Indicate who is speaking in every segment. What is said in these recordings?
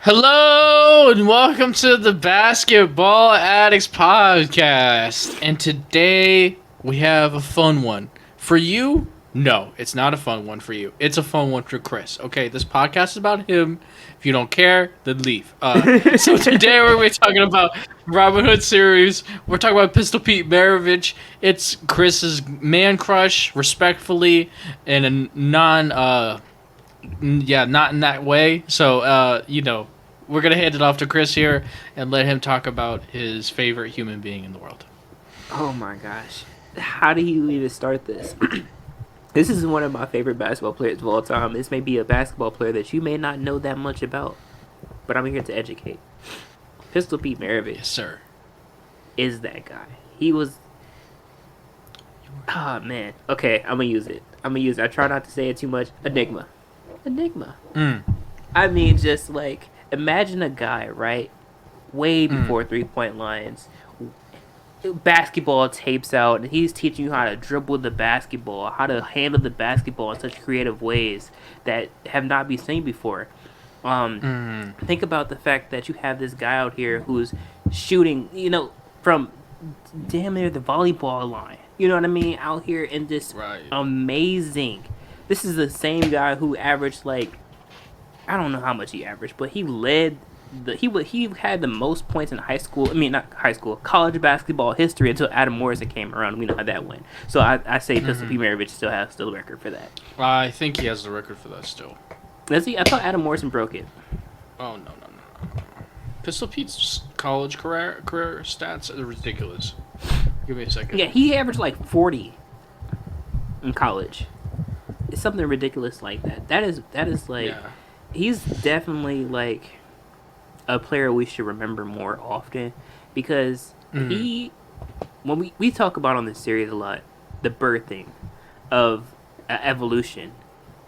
Speaker 1: Hello and welcome to the Basketball Addicts Podcast. And today we have a fun one. For you, no, it's not a fun one for you. It's a fun one for Chris. Okay, this podcast is about him. If you don't care, then leave. So today we're going to be talking about Robin Hood series. We're talking about Pistol Pete Maravich. It's Chris's man crush, respectfully, in a not in that way. So, we're going to hand it off to Chris here and let him talk about his favorite human being in the world.
Speaker 2: Oh my gosh. How do you even start this? This is one of my favorite basketball players of all time. This may be a basketball player that you may not know that much about, but I'm here to educate. Pistol Pete Maravich.
Speaker 1: Yes, sir.
Speaker 2: Is that guy. He was... Ah, man. Okay, I'm going to use it. I try not to say it too much. Enigma. I mean, just like... Imagine a guy, right? Way before 3-point lines. Basketball tapes out, and he's teaching you how to dribble the basketball, how to handle the basketball in such creative ways that have not been seen before. Think about the fact that you have this guy out here who's shooting, from damn near the volleyball line. You know what I mean? Out here in this amazing. This is the same guy who averaged I don't know how much he averaged, but he led he had the most points in high school. I mean, not high school, college basketball history until Adam Morrison came around. We know how that went. So I say Pistol Pete Maravich still has the record for that.
Speaker 1: I think he has the record for that still.
Speaker 2: Does he? I thought Adam Morrison broke it.
Speaker 1: Oh, no. Pistol Pete's college career stats are ridiculous. Give me a second.
Speaker 2: Yeah, he averaged 40 in college. It's something ridiculous like that. That is
Speaker 1: Yeah.
Speaker 2: He's definitely a player we should remember more often because when we talk about on this series a lot, the birthing of evolution,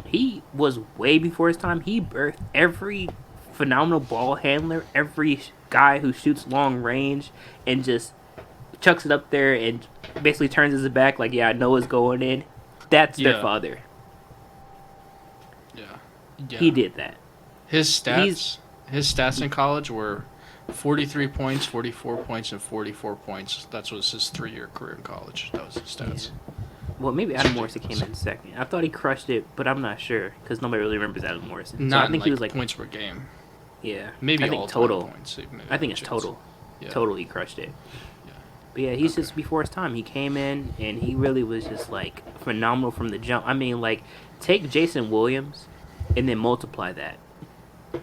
Speaker 2: he was way before his time. He birthed every phenomenal ball handler, every guy who shoots long range and just chucks it up there and basically turns his back I know it's going in. That's their father.
Speaker 1: Yeah.
Speaker 2: He did that.
Speaker 1: His stats in college were 43 points, 44 points, and 44 points. That was his 3-year career in college. That was his stats.
Speaker 2: Yeah. Well, maybe Adam Morrison came in second. I thought he crushed it, but I'm not sure because nobody really remembers Adam Morrison. So I think he was
Speaker 1: points per game.
Speaker 2: Yeah,
Speaker 1: Maybe
Speaker 2: I think
Speaker 1: all
Speaker 2: total.
Speaker 1: Points.
Speaker 2: I think it's total.
Speaker 1: Yeah.
Speaker 2: Total, he crushed it.
Speaker 1: Yeah.
Speaker 2: But yeah, he's just before his time. He came in and he really was just phenomenal from the jump. I mean, take Jason Williams and then multiply that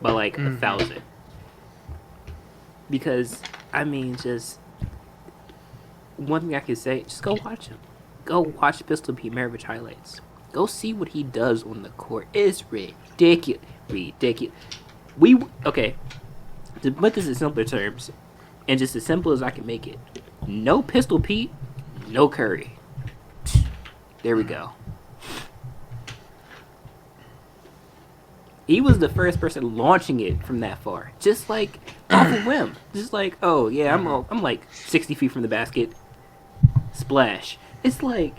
Speaker 2: by 1,000. Because I mean, just one thing I can say, just go watch him. Go watch Pistol Pete Maravich highlights. Go see what he does on the court. It's ridiculous. Okay, to put this in simpler terms, and just as simple as I can make it, no Pistol Pete, no Curry. There we go. He was the first person launching it from that far, just off a whim. Just oh yeah, I'm 60 feet from the basket, splash. It's why?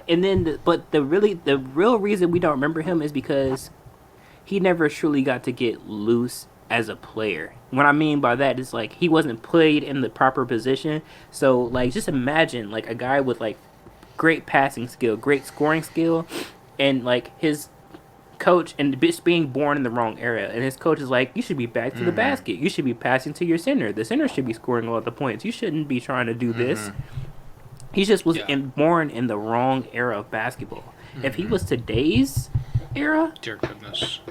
Speaker 2: And then, the real reason we don't remember him is because he never truly got to get loose as a player. What I mean by that is he wasn't played in the proper position. So just imagine a guy with great passing skill, great scoring skill, and his coach and just being born in the wrong era, and his coach is you should be back to the basket. You should be passing to your center. The center should be scoring all the points. You shouldn't be trying to do this. He just was born in the wrong era of basketball. If he was today's era,
Speaker 1: dear goodness,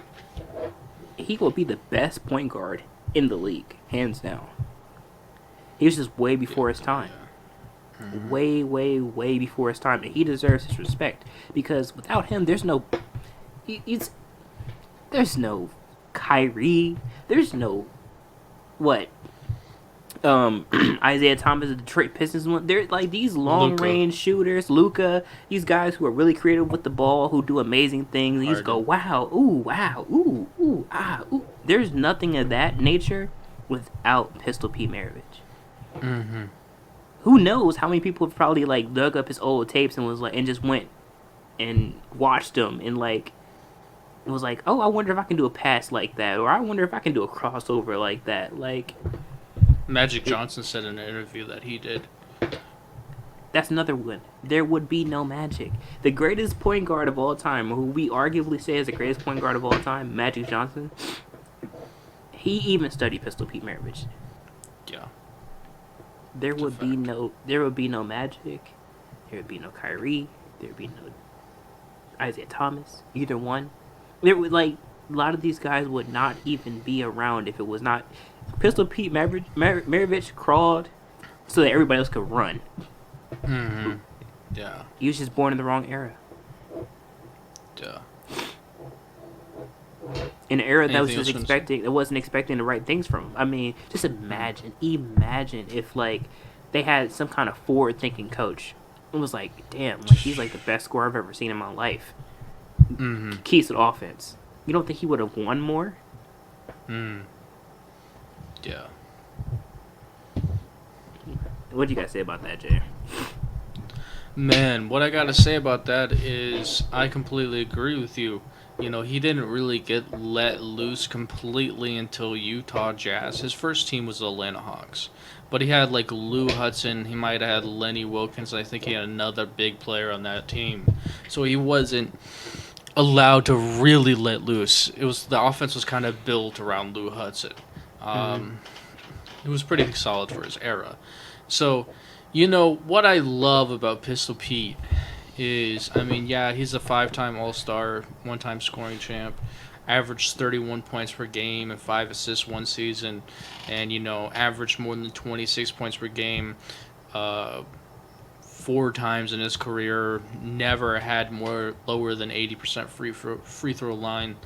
Speaker 2: he will be the best point guard in the league, hands down. He was just way before his time. Way, way, way before his time, and he deserves his respect because without him, there's no Kyrie, there's no Isaiah Thomas, the Detroit Pistons one. They're these long range shooters, Luka, these guys who are really creative with the ball, who do amazing things. You just go, wow, ooh, ah, ooh. There's nothing of that nature without Pistol Pete Maravich. Who knows how many people have probably dug up his old tapes and was and just went and watched them and It was like, oh, I wonder if I can do a pass like that, or I wonder if I can do a crossover like that. Like,
Speaker 1: Magic Johnson said in an interview that he did.
Speaker 2: that's another one. There would be no Magic. The greatest point guard of all time, who we arguably say is the greatest point guard of all time, Magic Johnson, he even studied Pistol Pete Maravich.
Speaker 1: Yeah.
Speaker 2: There would be no Magic. There would be no Kyrie. There would be no Isaiah Thomas. Either one. There would, like, a lot of these guys would not even be around if it was not Pistol Pete Maravich crawled so that everybody else could run.
Speaker 1: Mm-hmm. Yeah.
Speaker 2: He was just born in the wrong era.
Speaker 1: Yeah.
Speaker 2: In an era that
Speaker 1: Anything
Speaker 2: was just expecting, that wasn't expecting the right things from him. I mean, just imagine if like they had some kind of forward-thinking coach. It was like, damn, like he's like the best scorer I've ever seen in my life.
Speaker 1: Mm-hmm.
Speaker 2: Keys to the offense. You don't think he would have won more?
Speaker 1: Yeah.
Speaker 2: What do you guys say about that, Jay?
Speaker 1: Man, what I gotta say about that is I completely agree with you. You know, he didn't really get let loose completely until Utah Jazz. His first team was the Atlanta Hawks. But he had like Lou Hudson, he might have had Lenny Wilkins, I think he had another big player on that team. So he wasn't allowed to really let loose. The offense was kind of built around Lou Hudson. It was pretty solid for his era. So, you know, what I love about Pistol Pete is, I mean, yeah, he's a 5-time All-Star, 1-time scoring champ, averaged 31 points per game and 5 assists one season, and, you know, averaged more than 26 points per game 4 times in his career, never had lower than 80% free throw line.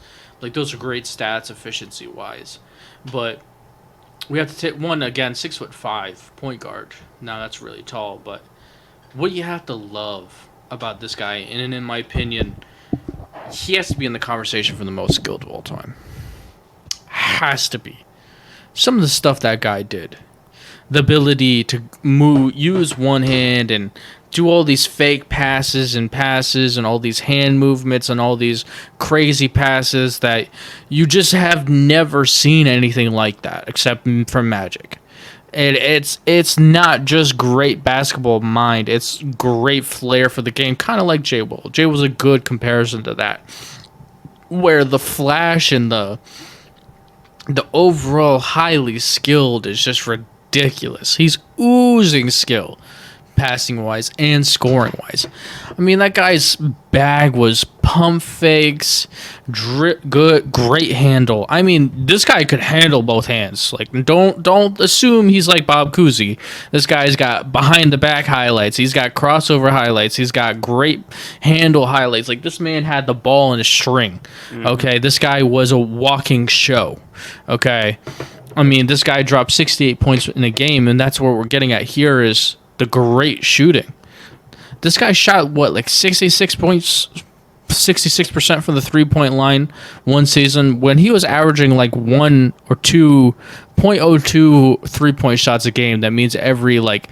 Speaker 1: Like, those are great stats efficiency-wise. But we have to take one, again, 6'5" point guard. Now, that's really tall, but what you have to love about this guy, and in my opinion, he has to be in the conversation for the most skilled of all time. Has to be. Some of the stuff that guy did, the ability to use one hand and do all these fake passes and all these hand movements and all these crazy passes that you just have never seen anything like that except from Magic. And it's not just great basketball mind, it's great flair for the game, kind of like Jay Will. Jay was a good comparison to that, where the flash and the overall highly skilled is just ridiculous. He's oozing skill, passing-wise and scoring-wise. I mean, that guy's bag was pump fakes, great handle. I mean, this guy could handle both hands. Like, don't assume he's like Bob Cousy. This guy's got behind-the-back highlights. He's got crossover highlights. He's got great handle highlights. Like, this man had the ball in a string. Okay, this guy was a walking show. Okay, I mean, this guy dropped 68 points in a game, and that's what we're getting at here is the great shooting. This guy shot, what, like 66 points, 66% from the three-point line one season when he was averaging like 1 or 2.02 three-point shots a game. That means every like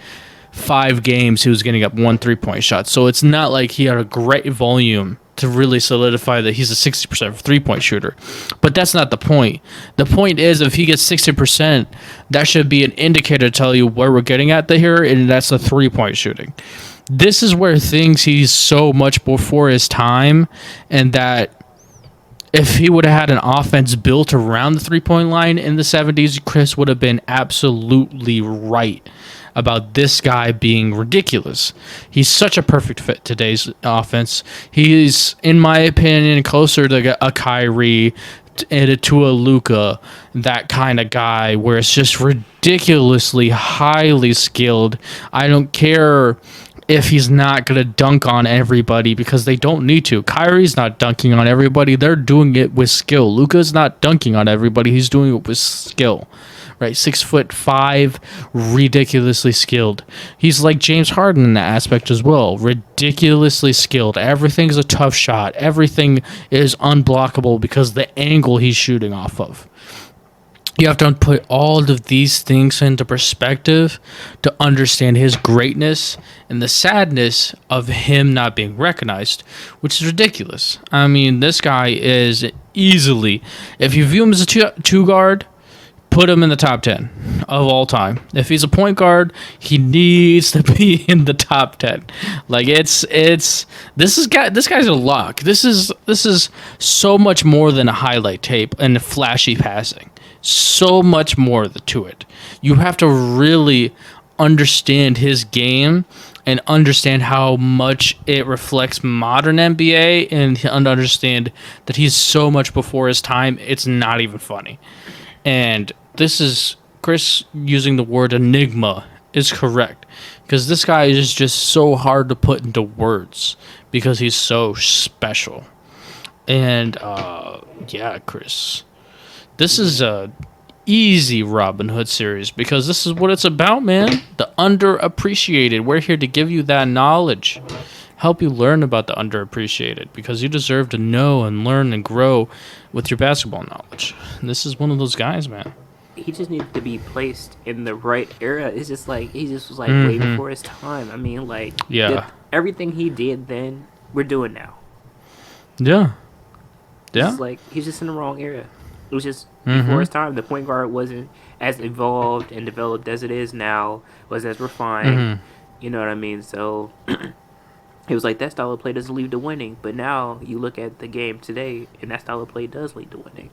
Speaker 1: 5 games he was getting up 1 3-point shot. So it's not like he had a great volume to really solidify that he's a 60% three-point shooter. But that's not the point. The point is, if he gets 60%, that should be an indicator to tell you where we're getting at here, and that's the three-point shooting. This is where he's so much before his time, and that if he would have had an offense built around the three-point line in the 70s, Chris would have been absolutely right about this guy being ridiculous. He's such a perfect fit today's offense. He's, in my opinion, closer to a Kyrie and to a Luka, that kind of guy where it's just ridiculously highly skilled. I don't care if he's not going to dunk on everybody because they don't need to. Kyrie's not dunking on everybody. They're doing it with skill. Luka's not dunking on everybody. He's doing it with skill. Right, 6'5", ridiculously skilled. He's like James Harden in that aspect as well. Ridiculously skilled. Everything's a tough shot. Everything is unblockable because the angle he's shooting off of. You have to put all of these things into perspective to understand his greatness and the sadness of him not being recognized, which is ridiculous. I mean, this guy is easily, if you view him as a two guard, put him in the top 10 of all time. If he's a point guard, he needs to be in the top 10. Like this guy's a lock. This is so much more than a highlight tape and flashy passing. So much more to it. You have to really understand his game and understand how much it reflects modern NBA and understand that he's so much before his time. It's not even funny. And this is Chris using the word enigma is correct, because this guy is just so hard to put into words because he's so special. And yeah, Chris, this is a easy Robin Hood series because this is what it's about, man. The underappreciated. We're here to give you that knowledge, help you learn about the underappreciated, because you deserve to know and learn and grow with your basketball knowledge. And this is one of those guys, man.
Speaker 2: He just needed to be placed in the right era. It's just like he just was like waiting for his time. I mean, like,
Speaker 1: yeah,
Speaker 2: everything he did then, we're doing now.
Speaker 1: Yeah.
Speaker 2: It's like he's just in the wrong era. It was just before his time. The point guard wasn't as evolved and developed as it is now. Was as refined. You know what I mean? So it was like that style of play doesn't lead to winning. But now you look at the game today, and that style of play does lead to winning.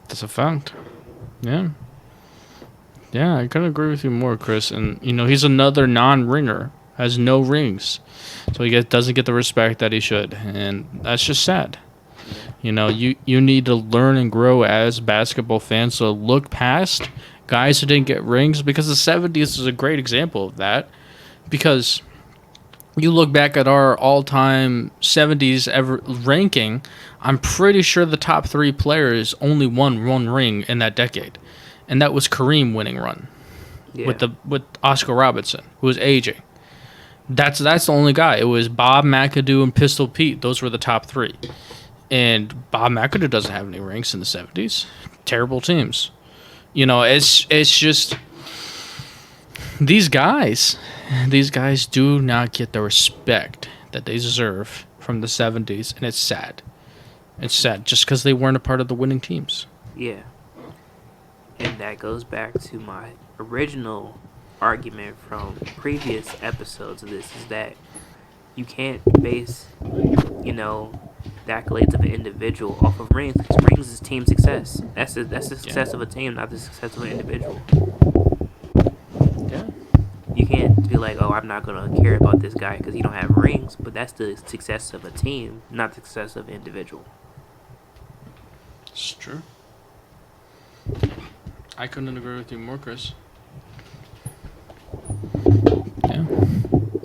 Speaker 1: That's a fact. Yeah. Yeah, I couldn't agree with you more, Chris. And, you know, he's another non-ringer, has no rings. So he doesn't get the respect that he should. And that's just sad. You know, you need to learn and grow as basketball fans. So look past guys who didn't get rings, because the 70s is a great example of that. Because you look back at our all-time 70s ever ranking, I'm pretty sure the top 3 players only won one ring in that decade. And that was Kareem winning run with Oscar Robertson, who was aging. That's the only guy. It was Bob McAdoo and Pistol Pete. Those were the top 3. And Bob McAdoo doesn't have any rings in the 70s. Terrible teams. You know, it's just these guys do not get the respect that they deserve from the 70s, and it's sad. It's sad just because they weren't a part of the winning teams.
Speaker 2: Yeah. And that goes back to my original argument from previous episodes of this, is that you can't base, you know, the accolades of an individual off of rings, because rings is team success. That's the success of a team, not the success of an individual.
Speaker 1: Yeah.
Speaker 2: You can't be like, oh, I'm not going to care about this guy because he don't have rings, but that's the success of a team, not the success of an individual.
Speaker 1: It's true. I couldn't agree with you more, Chris. Yeah.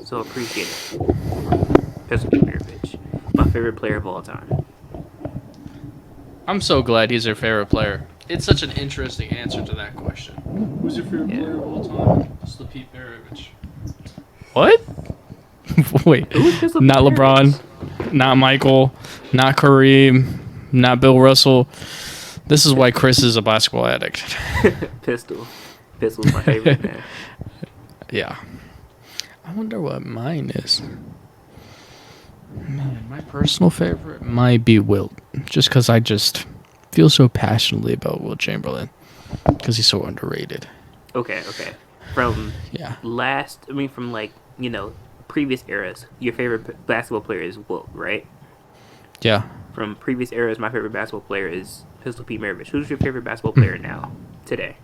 Speaker 2: So appreciate it. Pistol Pete Maravich, my favorite player of all time.
Speaker 1: I'm so glad he's your favorite player. It's such an interesting answer to that question. Who's your favorite player of all time? Pistol Pete Maravich. What? Wait. Not LeBron, not Michael, not Kareem, not Bill Russell. This is why Chris is a basketball addict.
Speaker 2: Pistol's my favorite, man.
Speaker 1: Yeah. I wonder what mine is. Man, my personal favorite might be Wilt. Just because I just feel so passionately about Wilt Chamberlain. Because he's so underrated.
Speaker 2: Okay. From like, you know, previous eras, your favorite basketball player is Wilt, right?
Speaker 1: Yeah.
Speaker 2: From previous eras, my favorite basketball player is Pistol Pete Maravich. Who's your favorite basketball player now, today?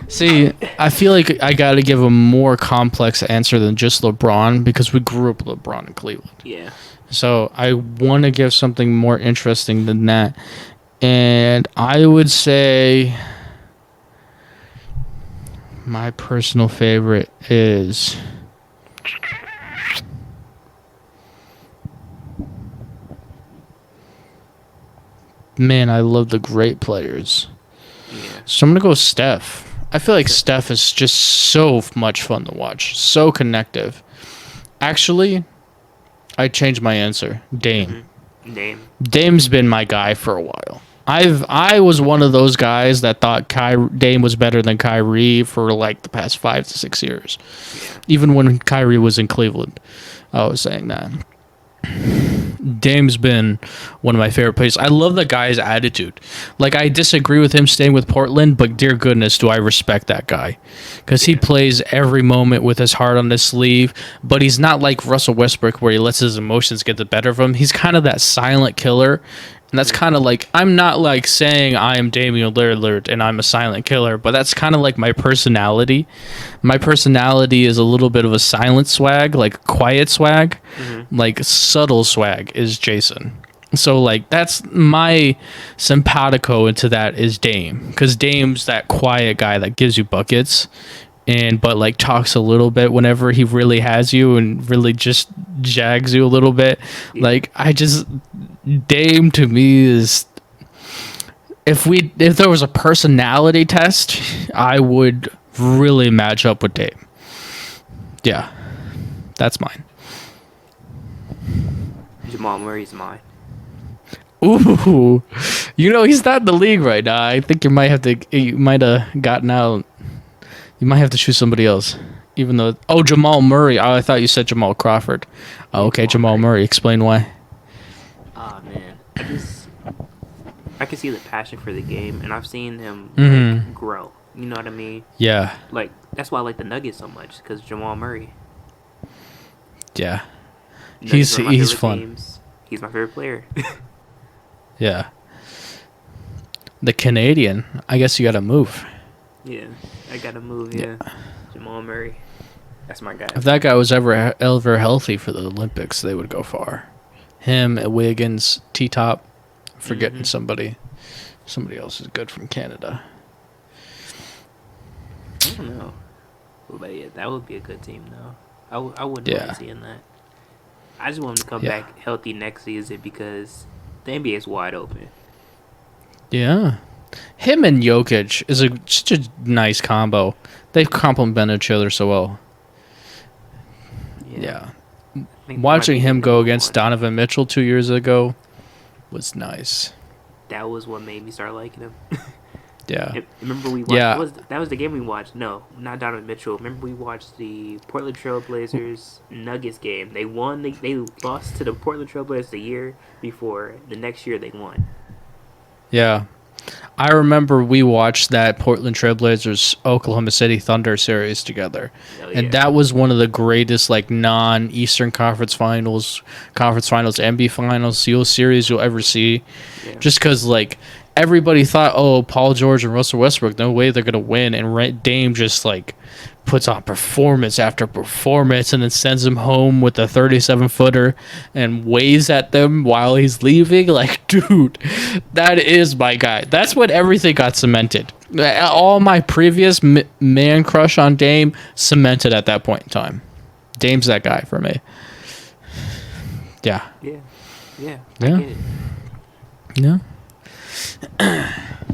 Speaker 1: See, I feel like I got to give a more complex answer than just LeBron, because we grew up with LeBron in Cleveland.
Speaker 2: Yeah.
Speaker 1: So I want to give something more interesting than that. And I would say my personal favorite is... Man, I love the great players.
Speaker 2: Yeah.
Speaker 1: So I'm going to go Steph. I feel like Steph is just so much fun to watch. So connective. Actually, I changed my answer. Dame.
Speaker 2: Dame.
Speaker 1: Dame's been my guy for a while. I was one of those guys that thought Dame was better than Kyrie for like the past 5 to 6 years.
Speaker 2: Yeah.
Speaker 1: Even when Kyrie was in Cleveland, I was saying that. Dame's been one of my favorite players. I love the guy's attitude. Like, I disagree with him staying with Portland, but dear goodness, do I respect that guy. Because he plays every moment with his heart on his sleeve, but he's not like Russell Westbrook where he lets his emotions get the better of him. He's kind of that silent killer. And that's kind of like, I'm not like saying I am Damian Lillard and I'm a silent killer, but that's kind of like my personality. My personality is a little bit of a silent swag, like quiet swag, like subtle swag is Jason. So like that's my simpatico into that is Dame, because Dame's that quiet guy that gives you buckets, but like talks a little bit whenever he really has you and really just jags you a little bit. Like Dame to me is, if there was a personality test, I would really match up with Dame. Yeah, that's mine.
Speaker 2: Jamal Murray's mine.
Speaker 1: Ooh, he's not in the league right now. I think you might have gotten out. You might have to choose somebody else. Even though, Jamal Murray. Oh, I thought you said Jamal Crawford. Oh, okay, Jamal Murray. Explain why.
Speaker 2: Oh man, I can see the passion for the game, and I've seen him like, grow. You know what I mean?
Speaker 1: Yeah.
Speaker 2: Like that's why I like the Nuggets so much, because Jamal Murray.
Speaker 1: Yeah.
Speaker 2: Nuggets are my
Speaker 1: He's
Speaker 2: favorite
Speaker 1: fun.
Speaker 2: teams. He's my favorite player.
Speaker 1: Yeah. The Canadian. I guess you got to move.
Speaker 2: Yeah, I gotta move. Yeah. Jamal Murray. That's my guy.
Speaker 1: If that guy was ever healthy for the Olympics, they would go far. Him, Wiggins, T-Top. Forgetting somebody. Somebody else is good from Canada.
Speaker 2: I don't know. But yeah, that would be a good team, though. I wouldn't mind seeing that. I just want him to come back healthy next season because the NBA is wide open.
Speaker 1: Yeah. Him and Jokic is such a nice combo. They complement each other so well. Yeah. Watching him go against Donovan Mitchell 2 years ago was nice.
Speaker 2: That was what made me start liking him.
Speaker 1: Yeah.
Speaker 2: Remember we watched, that was the game we watched. No, not Donovan Mitchell. Remember we watched the Portland Trail Blazers Nuggets game. They won. They lost to the Portland Trail Blazers the year before. The next year they won.
Speaker 1: Yeah. I remember we watched that Portland Trailblazers Oklahoma City Thunder series together. And that was one of the greatest like non-Eastern Conference Finals, NBA Finals, series you'll ever see. Yeah. Just because like everybody thought, Paul George and Russell Westbrook, no way they're going to win. And Dame just like puts on performance after performance and then sends him home with a 37-footer and waves at them while he's leaving. Like, dude, that is my guy. That's when everything got cemented. All my previous man crush on Dame cemented at that point in time. Dame's that guy for me. Yeah.
Speaker 2: Yeah. I get it.
Speaker 1: Yeah.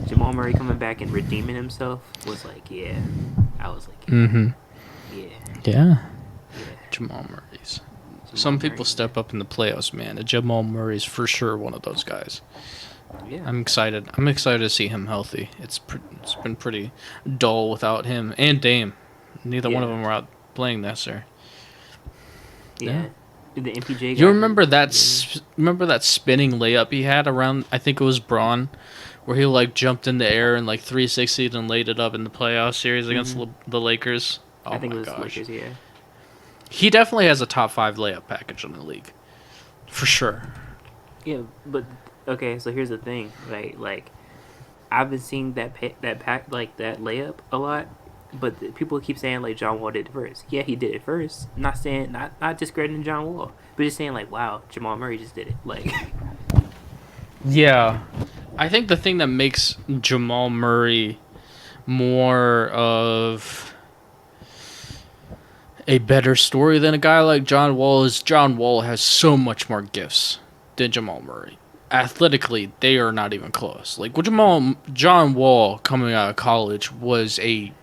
Speaker 2: Jamal Murray coming back and redeeming himself was like, I was like,
Speaker 1: yeah. Jamal Murray's. Some people step up in the playoffs, man. Jamal Murray's for sure one of those guys.
Speaker 2: Yeah.
Speaker 1: I'm excited to see him healthy. It's been pretty dull without him and Dame. Neither one of them were out playing this year.
Speaker 2: Yeah. Did the MPJ
Speaker 1: You remember that spinning layup he had around, I think it was Braun, where he like jumped in the air and like 360'd and laid it up in the playoff series against the Lakers? Oh, I think it was Lakers, yeah. He definitely has a top 5 layup package in the league. For sure.
Speaker 2: Yeah, but okay, so here's the thing, right? Like I've been seeing that layup a lot, but people keep saying like John Wall did it first. Yeah, he did it first. Not discrediting John Wall, but just saying like, wow, Jamal Murray just did it. Like,
Speaker 1: yeah, I think the thing that makes Jamal Murray more of a better story than a guy like John Wall is John Wall has so much more gifts than Jamal Murray. Athletically, they are not even close. Like John Wall coming out of college was the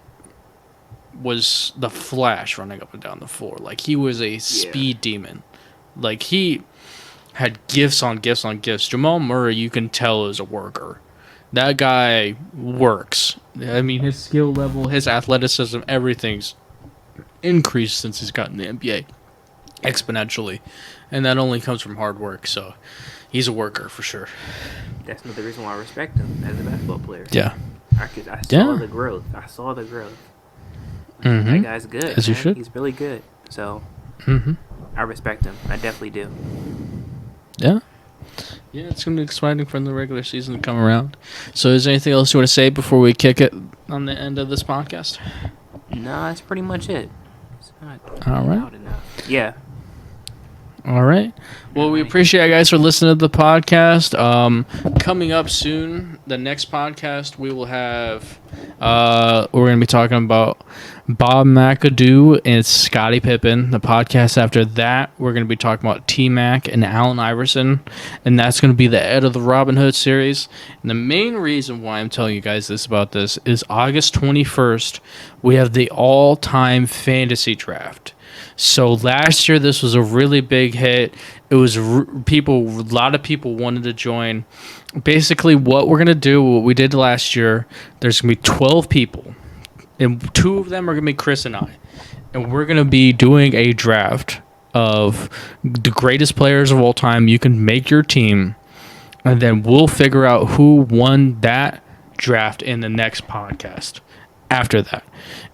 Speaker 1: Flash running up and down the floor. Like he was a speed demon. Like he had gifts on gifts on gifts. Jamal Murray, you can tell, is a worker. That guy works. I mean, his skill level, his athleticism, everything's increased since he's gotten the NBA exponentially. And that only comes from hard work. So he's a worker for sure.
Speaker 2: That's another reason why I respect him as a basketball player.
Speaker 1: Yeah.
Speaker 2: I saw the growth.
Speaker 1: Mm-hmm.
Speaker 2: That guy's good.
Speaker 1: As you should.
Speaker 2: He's really good. So I respect him. I definitely do.
Speaker 1: Yeah. Yeah, it's going to be exciting for the regular season to come around. So is there anything else you want to say before we kick it on the end of this podcast?
Speaker 2: No, that's pretty much it. It's not
Speaker 1: All right.
Speaker 2: loud enough. Yeah.
Speaker 1: All right. Well, we appreciate you guys for listening to the podcast. Coming up soon, the next podcast we will have, we're going to be talking about Bob McAdoo and Scottie Pippen. The podcast after that, we're going to be talking about T-Mac and Allen Iverson, and that's going to be the Ed of the Robin Hood series. And the main reason why I'm telling you guys about this is August 21st, we have the all-time fantasy draft. So last year, this was a really big hit. It was a lot of people wanted to join. Basically, what we're going to do, what we did last year, there's going to be 12 people, and 2 of them are going to be Chris and I. And we're going to be doing a draft of the greatest players of all time. You can make your team, and then we'll figure out who won that draft in the next podcast. After that,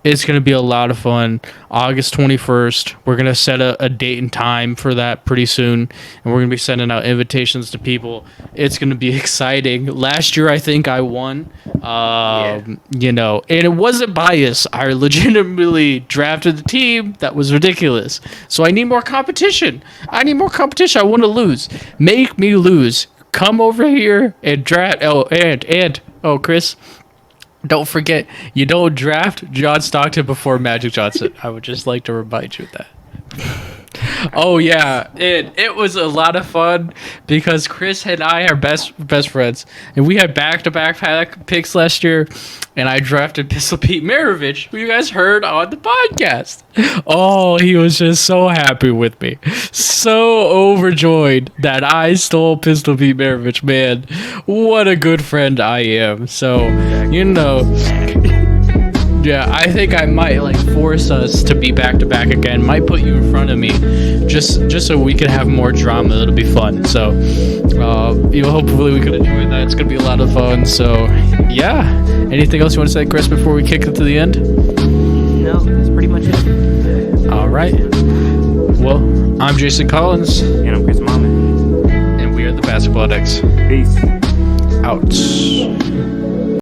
Speaker 1: it's going to be a lot of fun. August 21st, we're going to set a date and time for that pretty soon, and we're going to be sending out invitations to people. It's going to be exciting. Last year, I think I won, and it wasn't biased. I legitimately drafted the team. That was ridiculous. So I need more competition. I want to lose. Make me lose. Come over here and draft. Oh, Chris. Don't forget, you don't draft John Stockton before Magic Johnson. I would just like to remind you of that. Oh, yeah. It was a lot of fun because Chris and I are best friends. And we had back-to-back picks last year. And I drafted Pistol Pete Maravich, who you guys heard on the podcast. Oh, he was just so happy with me. So overjoyed that I stole Pistol Pete Maravich, man. What a good friend I am. So, yeah, I think I might force us to be back-to-back again. Might put you in front of me just so we can have more drama. It'll be fun. So, hopefully we can enjoy that. It's going to be a lot of fun. So, yeah. Anything else you want to say, Chris, before we kick it to the end?
Speaker 2: No, that's pretty much it.
Speaker 1: All right. Well, I'm Jason Collins.
Speaker 2: And I'm Chris Mama.
Speaker 1: And we are the Basketball Addicts.
Speaker 2: Peace.
Speaker 1: Out.